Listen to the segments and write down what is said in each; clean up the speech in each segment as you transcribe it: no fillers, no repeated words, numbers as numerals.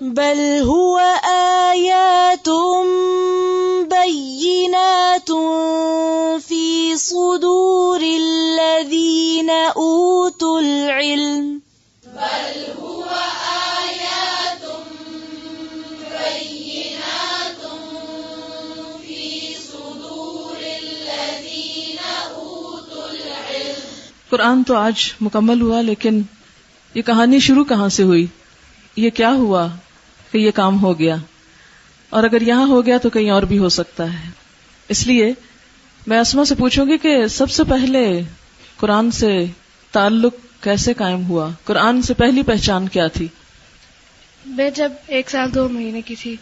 بل هو آیات بینات فی صدور الذین اوتوا العلم بل هو آیات بینات فی صدور الذین اوتوا العلم. قرآن تو آج مکمل ہوا، لیکن یہ کہانی شروع کہاں سے ہوئی؟ یہ کیا ہوا کہ یہ کام ہو گیا؟ اور اگر یہاں ہو گیا تو کہیں اور بھی ہو سکتا ہے. اس لیے میں اسما سے پوچھوں گی کہ سب سے پہلے قرآن سے تعلق کیسے قائم ہوا؟ قرآن سے پہلی پہچان کیا تھی؟ میں جب 1 سال 2 مہینے کی تھی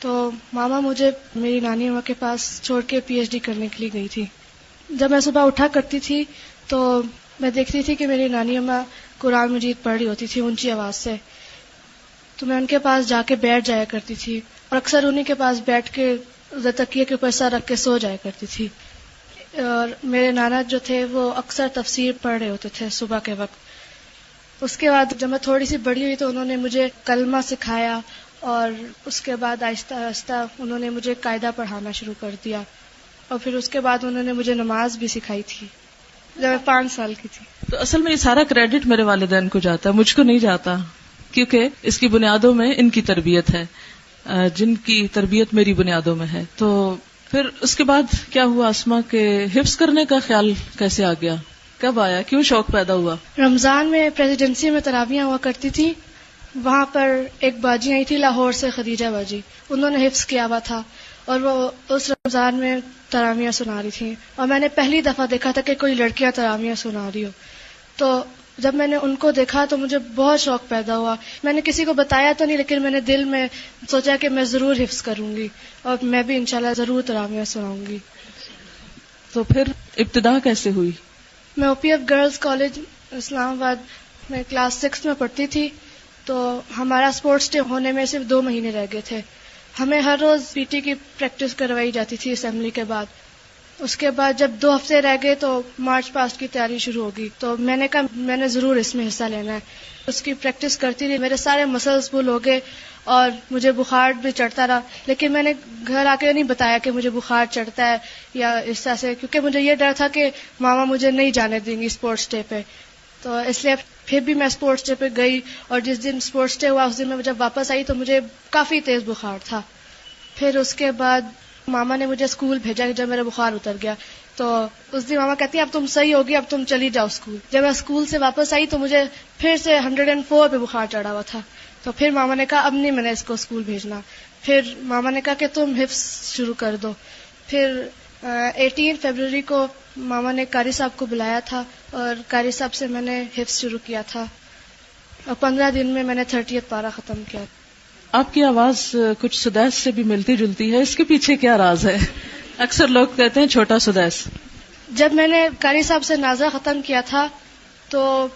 تو ماما مجھے میری نانی اماں کے پاس چھوڑ کے PhD کرنے کے لیے گئی تھی. جب میں صبح اٹھا کرتی تھی تو میں دیکھتی تھی کہ میری نانی اماں قرآن مجید پڑھ رہی ہوتی تھی اونچی آواز سے، تو میں ان کے پاس جا کے بیٹھ جایا کرتی تھی اور اکثر انہی کے پاس بیٹھ کے ادھر تکیے کے اوپر سر رکھ کے سو جایا کرتی تھی. اور میرے نانا جو تھے وہ اکثر تفسیر پڑھ رہے ہوتے تھے صبح کے وقت. اس کے بعد جب میں تھوڑی سی بڑی ہوئی تو انہوں نے مجھے کلمہ سکھایا، اور اس کے بعد آہستہ آہستہ انہوں نے مجھے قاعدہ پڑھانا شروع کر دیا، اور پھر اس کے بعد انہوں نے مجھے نماز بھی سکھائی تھی جب میں 5 سال کی تھی. تو اصل میں یہ سارا کریڈٹ میرے والدین کو جاتا ہے، مجھ کو نہیں جاتا، کیونکہ اس کی بنیادوں میں ان کی تربیت ہے، جن کی تربیت میری بنیادوں میں ہے. تو پھر اس کے بعد کیا ہوا اسما کہ حفظ کرنے کا خیال کیسے آ گیا؟ کب آیا؟ کیوں شوق پیدا ہوا؟ رمضان میں پریزیڈنسی میں تراویحیں ہوا کرتی تھی، وہاں پر ایک باجی آئی تھی لاہور سے، خدیجہ باجی. انہوں نے حفظ کیا ہوا تھا اور وہ اس رمضان میں تراویحیں سنا رہی تھیں، اور میں نے پہلی دفعہ دیکھا تھا کہ کوئی لڑکیاں تراویحیں سنا رہی ہو. تو جب میں نے ان کو دیکھا تو مجھے بہت شوق پیدا ہوا. میں نے کسی کو بتایا تو نہیں، لیکن میں نے دل میں سوچا کہ میں ضرور حفظ کروں گی اور میں بھی انشاءاللہ ضرور تراویحیں سناؤں گی. تو پھر ابتدا کیسے ہوئی؟ میں OPF گرلز کالج اسلام آباد میں کلاس 6 میں پڑھتی تھی. تو ہمارا اسپورٹس ڈے ہونے میں صرف 2 مہینے رہ گئے تھے. ہمیں ہر روز PT کی پریکٹس کروائی جاتی تھی اسمبلی کے بعد. اس کے بعد جب 2 ہفتے رہ گئے تو مارچ پاسٹ کی تیاری شروع ہوگی. تو میں نے کہا میں نے ضرور اس میں حصہ لینا ہے. اس کی پریکٹس کرتی رہی، میرے سارے مسلز پل ہو گئے اور مجھے بخار بھی چڑھتا رہا. لیکن میں نے گھر آ کے نہیں بتایا کہ مجھے بخار چڑھتا ہے یا اس طرح سے، کیونکہ مجھے یہ ڈر تھا کہ ماما مجھے نہیں جانے دیں گی اسپورٹس ڈے پہ. تو اس لیے پھر بھی میں اسپورٹس ڈے پہ گئی، اور جس دن اسپورٹس ڈے ہوا اس دن میں جب واپس آئی تو مجھے کافی تیز بخار تھا. پھر اس کے بعد ماما نے مجھے اسکول بھیجا جب میرا بخار اتر گیا. تو اس دن ماما کہتی اب تم صحیح ہوگی، اب تم چلی جاؤ اسکول. جب میں اسکول سے واپس آئی تو مجھے پھر سے 104 پہ بخار چڑھا ہوا تھا. تو پھر ماما نے کہا اب نہیں میں نے اس کو اسکول بھیجنا. پھر ماما نے کہا کہ تم حفظ شروع کر دو. پھر 18 فروری کو ماما نے قاری صاحب کو بلایا تھا اور قاری صاحب سے میں نے حفظ شروع کیا تھا، اور 15 دن میں نے 30th پارہ ختم کیا. آپ کی آواز کچھ سدیس سے بھی ملتی جلتی ہے، اس کے پیچھے کیا راز ہے؟ اکثر لوگ کہتے ہیں چھوٹا سدیس. جب میں نے قاری صاحب سے نازہ ختم کیا تھا تو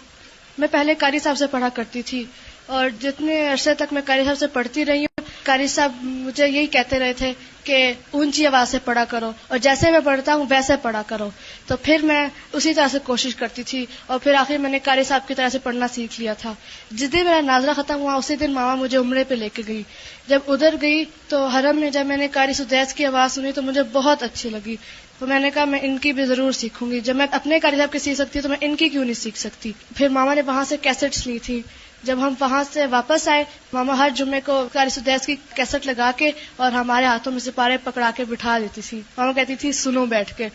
میں پہلے قاری صاحب سے پڑھا کرتی تھی، اور جتنے عرصے تک میں قاری صاحب سے پڑھتی رہی ہوں قاری صاحب مجھے یہی کہتے رہے تھے کہ اونچی آواز سے پڑھا کرو اور جیسے میں پڑھتا ہوں ویسے پڑھا کرو. تو پھر میں اسی طرح سے کوشش کرتی تھی اور پھر آخر میں نے قاری صاحب کی طرح سے پڑھنا سیکھ لیا تھا. جس دن میرا نازلہ ختم ہوا اسی دن ماما مجھے عمرے پہ لے کے گئی. جب ادھر گئی تو حرم میں جب میں نے قاری سدیس کی آواز سنی تو مجھے بہت اچھی لگی. تو میں نے کہا میں ان کی بھی ضرور سیکھوں گی. جب میں اپنے قاری صاحب کی سیکھ سکتی تو میں ان کی کیوں نہیں سیکھ سکتی. پھر ماما نے وہاں سے کیسٹس لی تھی. جب ہم وہاں سے واپس آئے ماما ہر جمعے کو قاری سدیس کی کیسٹ لگا کے اور ہمارے ہاتھوں میں سپارے پکڑا کے بٹھا دیتی تھی. ماما کہتی تھی سنو بیٹھ کے.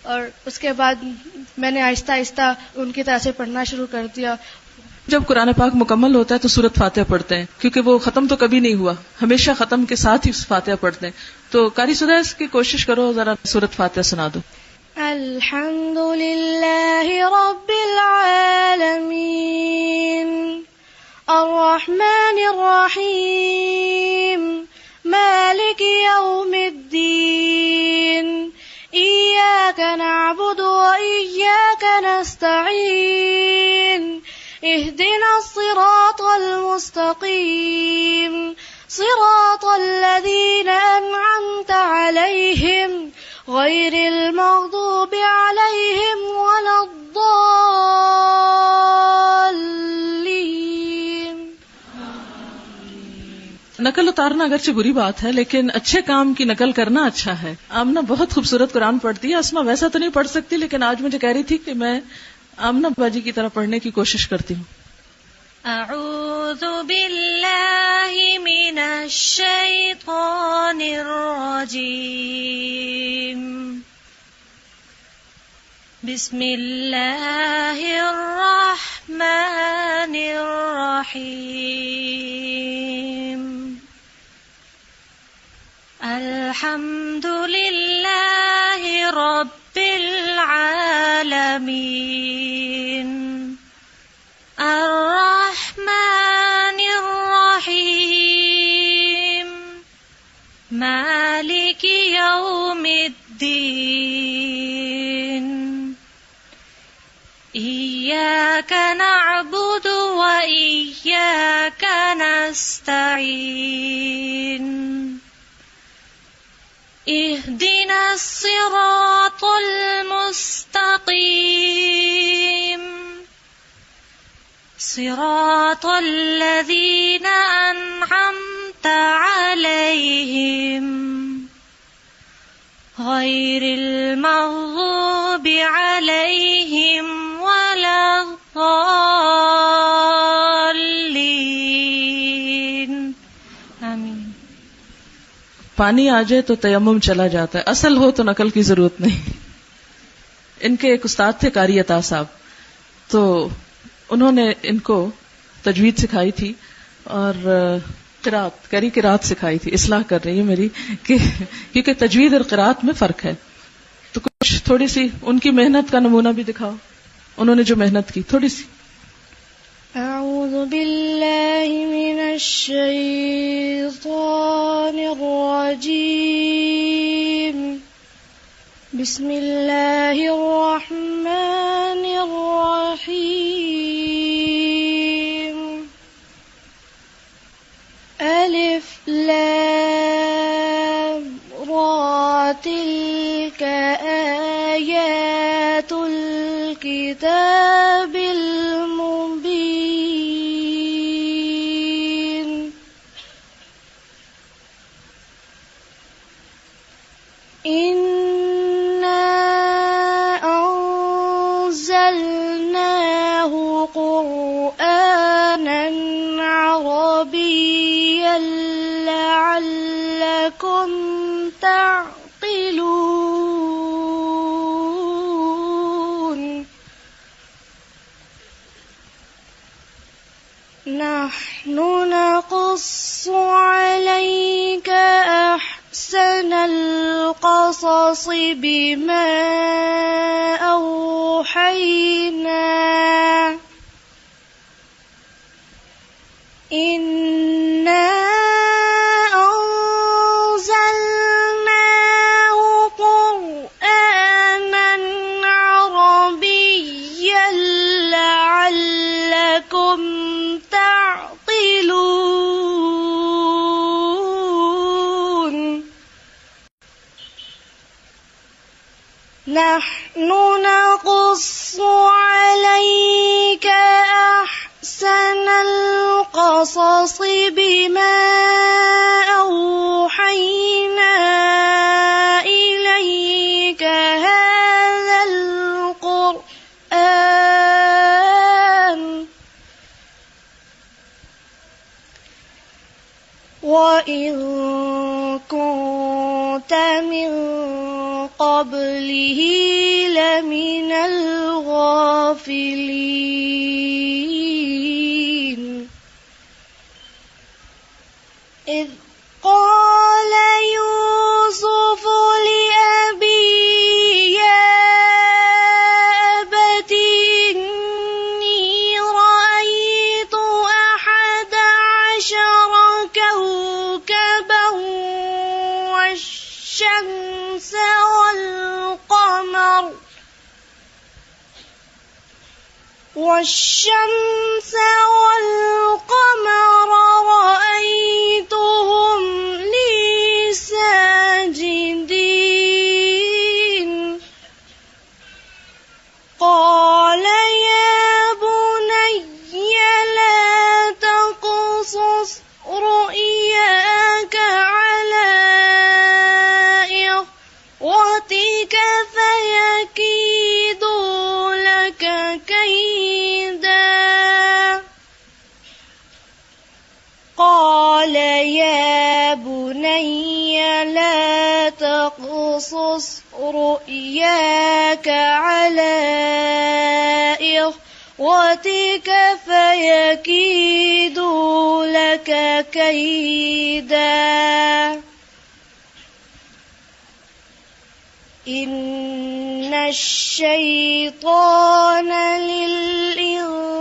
اور اس کے بعد میں نے آہستہ آہستہ ان کی طرح سے پڑھنا شروع کر دیا. جب قرآن پاک مکمل ہوتا ہے تو سورۃ فاتحہ پڑھتے ہیں، کیونکہ وہ ختم تو کبھی نہیں ہوا، ہمیشہ ختم کے ساتھ ہی فاتحہ پڑھتے ہیں. تو قاری سدیس کی کوشش کرو، ذرا سورۃ فاتحہ سنا دو. الحمد للہ رب العالمین الرحمن الرحیم مالک یوم الدین ایاک نعبد وإیاک نستعین اهدنا الصراط المستقیم صراط الذین انعمت علیہم غیر المغضوب علیہم ولا الضالین. نقل اتارنا اگرچہ بری بات ہے لیکن اچھے کام کی نقل کرنا اچھا ہے. آمنہ بہت خوبصورت قرآن پڑھتی ہے. اسما ویسا تو نہیں پڑھ سکتی لیکن آج مجھے کہہ رہی تھی کہ میں آمنہ باجی کی طرح پڑھنے کی کوشش کرتی ہوں. اعوذ باللہ من الشیطان الرجیم بسم اللہ الرحمن الرحیم الحمد للہ رب العالمین الرحمن الرحیم مالک یوم الدین إياك نعبد وإياك نستعين اهدنا الصراط المستقيم صراط الذين أنعمت عليهم غير المغضوب عليهم ولا الضالين آمین. پانی آ جائے تو تیمم چلا جاتا ہے، اصل ہو تو نقل کی ضرورت نہیں. ان کے ایک استاد تھے قاری عطا صاحب، تو انہوں نے ان کو تجوید سکھائی تھی اور قرات سکھائی تھی. اصلاح کر رہی ہے میری کہ کیونکہ تجوید اور قرات میں فرق ہے، تو کچھ تھوڑی سی ان کی محنت کا نمونہ بھی دکھاؤ، انہوں نے جو محنت کی تھوڑی سی. اعوذ باللہ من الشیطان الرجیم بسم اللہ الرحمن الرحیم الف لام را تلک آیات الکتاب المبین انا انزلناه قرآنا عربيا لعلكم تعقلون نحن نقص عليك أحسن القصص بما أوحينا إنا أنزلناه قرآنا عربيا لعلكم تعقلون نحن نقص عليك أحسن القصص بما أوحينا إليك هذا القرآن وإن كنت من قبله لمن الغافلين إذ قال يوسف لأبيه يا أبت إني رأيت 11 كوكبا والشمس والقمر رأيتهم لي ساجدين قال يا بني لا تقصص رؤياك تقصص رؤياك على إخوتك فيكيدوا لك كيدا إن الشيطان للإنسان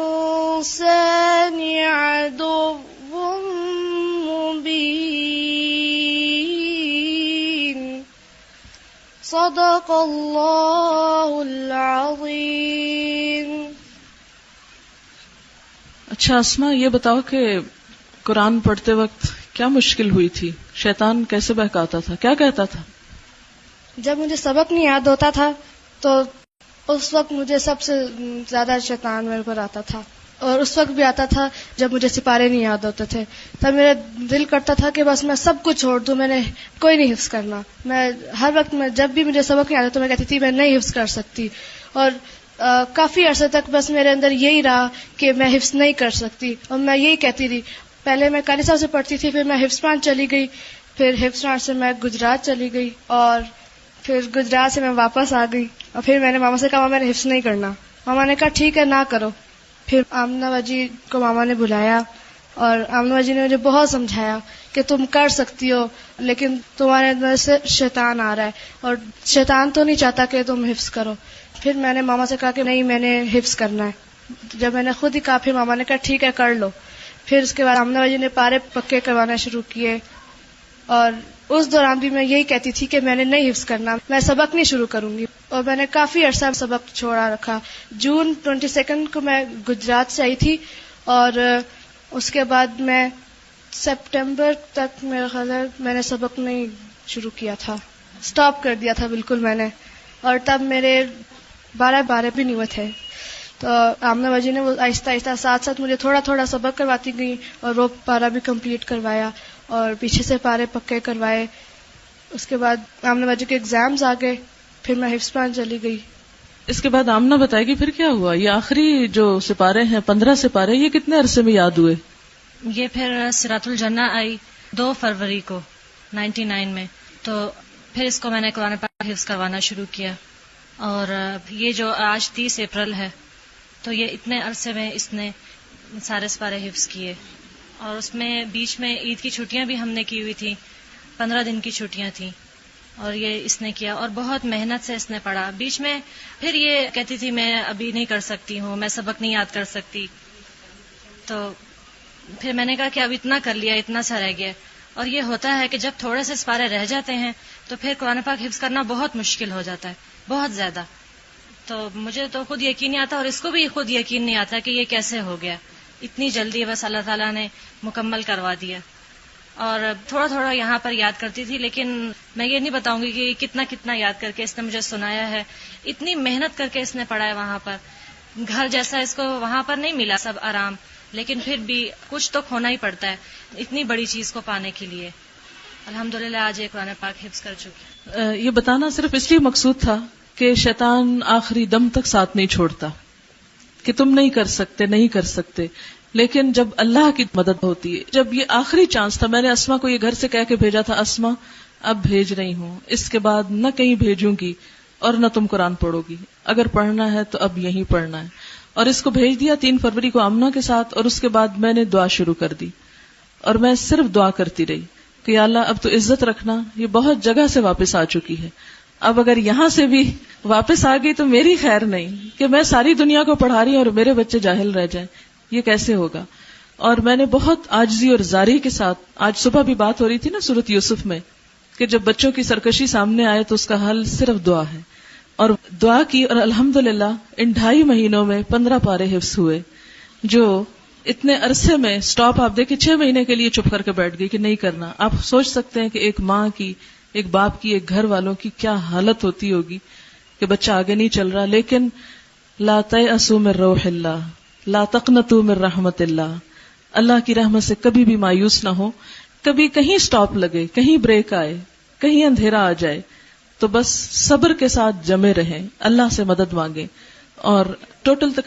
عدو مبين صدق اللہ العظیم. اچھا اسما، یہ بتاؤ کہ قرآن پڑھتے وقت کیا مشکل ہوئی تھی؟ شیطان کیسے بہکاتا تھا؟ کیا کہتا تھا؟ جب مجھے سبق نہیں یاد ہوتا تھا تو اس وقت مجھے سب سے زیادہ شیطان میرے پر آتا تھا، اور اس وقت بھی آتا تھا جب مجھے سپارے نہیں یاد ہوتے تھے. تب میرا دل کرتا تھا کہ بس میں سب کچھ چھوڑ دوں، میں نے کوئی نہیں حفظ کرنا. میں ہر وقت میں جب بھی مجھے سبق نہیں آتا تو میں کہتی تھی میں نہیں حفظ کر سکتی، اور کافی عرصے تک بس میرے اندر یہی رہا کہ میں حفظ نہیں کر سکتی، اور میں یہی کہتی رہی. پہلے میں قاری صاحب سے پڑھتی تھی، پھر میں حفظ پان چلی گئی، پھر حفظ پان سے میں گجرات چلی گئی، اور پھر گجرات سے میں واپس آ گئی. اور پھر میں نے ماما سے کہا میں نے حفظ نہیں کرنا. ماما نے کہا ٹھیک ہے نہ کرو. پھر آمنہ باجی کو ماما نے بلایا، اور آمنہ باجی نے مجھے بہت سمجھایا کہ تم کر سکتی ہو، لیکن تمہارے اندر سے شیطان آ رہا ہے، اور شیطان تو نہیں چاہتا کہ تم حفظ کرو. پھر میں نے ماما سے کہا کہ نہیں میں نے حفظ کرنا ہے. جب میں نے خود ہی کہا پھر ماما نے کہا ٹھیک ہے کر لو. پھر اس کے بعد آمنہ باجی نے پارے پکے کروانا شروع کیے، اور اس دوران بھی میں یہی کہتی تھی کہ میں نے نہیں حفظ کرنا، میں سبق نہیں شروع کروں گی. اور میں نے کافی عرصہ سبق چھوڑا رکھا. جون 22 کو میں گجرات سے آئی تھی، اور اس کے بعد میں سپٹمبر تک میرا خیال ہے میں نے سبق نہیں شروع کیا تھا، سٹاپ کر دیا تھا بالکل میں نے. اور تب میرے 12 بھی نہیں ہوئے تھے. تو آمنہ باجی نے وہ آہستہ آہستہ ساتھ ساتھ مجھے تھوڑا تھوڑا سبق کرواتی گئی، اور وہ پارا بھی کمپلیٹ کروایا، اور پیچھے سے پارے پکے کروائے. اس کے بعد آمنہ باجی کے ایگزامز آ گئے، پھر میں حفظ پان چلی گئی. اس کے بعد آمنہ بتائے گی پھر کیا ہوا؟ یہ آخری جو سپارے ہیں 15 سپارے، یہ کتنے عرصے میں یاد ہوئے؟ یہ پھر صراط الجنہ آئی 2 فروری کو 99 میں، تو پھر اس کو میں نے قرآن پاک حفظ کروانا شروع کیا. اور یہ جو آج 30 اپریل ہے، تو یہ اتنے عرصے میں اس نے سارے سپارے حفظ کیے. اور اس میں بیچ میں عید کی چھٹیاں بھی ہم نے کی ہوئی تھی، 15 دن کی چھٹیاں تھیں، اور یہ اس نے کیا. اور بہت محنت سے اس نے پڑھا. بیچ میں پھر یہ کہتی تھی میں ابھی نہیں کر سکتی ہوں، میں سبق نہیں یاد کر سکتی. تو پھر میں نے کہا کہ اب اتنا کر لیا، اتنا سا رہ گیا. اور یہ ہوتا ہے کہ جب تھوڑے سے سپارے رہ جاتے ہیں تو پھر قرآن پاک حفظ کرنا بہت مشکل ہو جاتا ہے، بہت زیادہ. تو مجھے تو خود یقین نہیں آتا، اور اس کو بھی خود یقین نہیں آتا کہ یہ کیسے ہو گیا اتنی جلدی. بس اللہ تعالیٰ نے مکمل کروا دیا. اور تھوڑا تھوڑا یہاں پر یاد کرتی تھی، لیکن میں یہ نہیں بتاؤں گی کہ کتنا کتنا یاد کر کے اس نے مجھے سنایا ہے. اتنی محنت کر کے اس نے پڑھا ہے. وہاں پر گھر جیسا اس کو وہاں پر نہیں ملا سب آرام، لیکن پھر بھی کچھ تو کھونا ہی پڑتا ہے اتنی بڑی چیز کو پانے کے لیے. الحمدللہ آج یہ قرآن پاک حفظ کر چکی. یہ بتانا صرف اس لیے مقصود تھا کہ شیطان آخری دم تک ساتھ نہیں چھوڑتا کہ تم نہیں کر سکتے نہیں کر سکتے، لیکن جب اللہ کی مدد ہوتی ہے. جب یہ آخری چانس تھا، میں نے اسما کو یہ گھر سے کہہ کے بھیجا تھا، اسما اب بھیج رہی ہوں، اس کے بعد نہ کہیں بھیجوں گی اور نہ تم قرآن پڑھو گی، اگر پڑھنا ہے تو اب یہیں پڑھنا ہے. اور اس کو بھیج دیا 3 فروری کو آمنہ کے ساتھ. اور اس کے بعد میں نے دعا شروع کر دی، اور میں صرف دعا کرتی رہی کہ یا اللہ اب تو عزت رکھنا، یہ بہت جگہ سے واپس آ چکی ہے، اب اگر یہاں سے بھی واپس آ گئی تو میری خیر نہیں کہ میں ساری دنیا کو پڑھا رہی ہوں اور میرے بچے جاہل رہ جائیں، یہ کیسے ہوگا. اور میں نے بہت عاجزی اور زاری کے ساتھ، آج صبح بھی بات ہو رہی تھی نا سورۃ یوسف میں، کہ جب بچوں کی سرکشی سامنے آئے تو اس کا حل صرف دعا ہے. اور دعا کی، اور الحمدللہ ان 2.5 مہینوں میں 15 پارے حفظ ہوئے، جو اتنے عرصے میں سٹاپ آپ دیکھیں 6 مہینے کے لیے چپ کر کے بیٹھ گئی کہ نہیں کرنا. آپ سوچ سکتے ہیں کہ ایک ماں کی، ایک باپ کی، ایک گھر والوں کی کیا حالت ہوتی ہوگی کہ بچہ آگے نہیں چل رہا. لیکن لا تیأسوا من روح اللہ، لا تقنطوا من رحمت اللہ، اللہ کی رحمت سے کبھی بھی مایوس نہ ہو. کبھی کہیں سٹاپ لگے، کہیں بریک آئے، کہیں اندھیرا آ جائے تو بس صبر کے ساتھ جمے رہیں، اللہ سے مدد مانگیں. اور ٹوٹل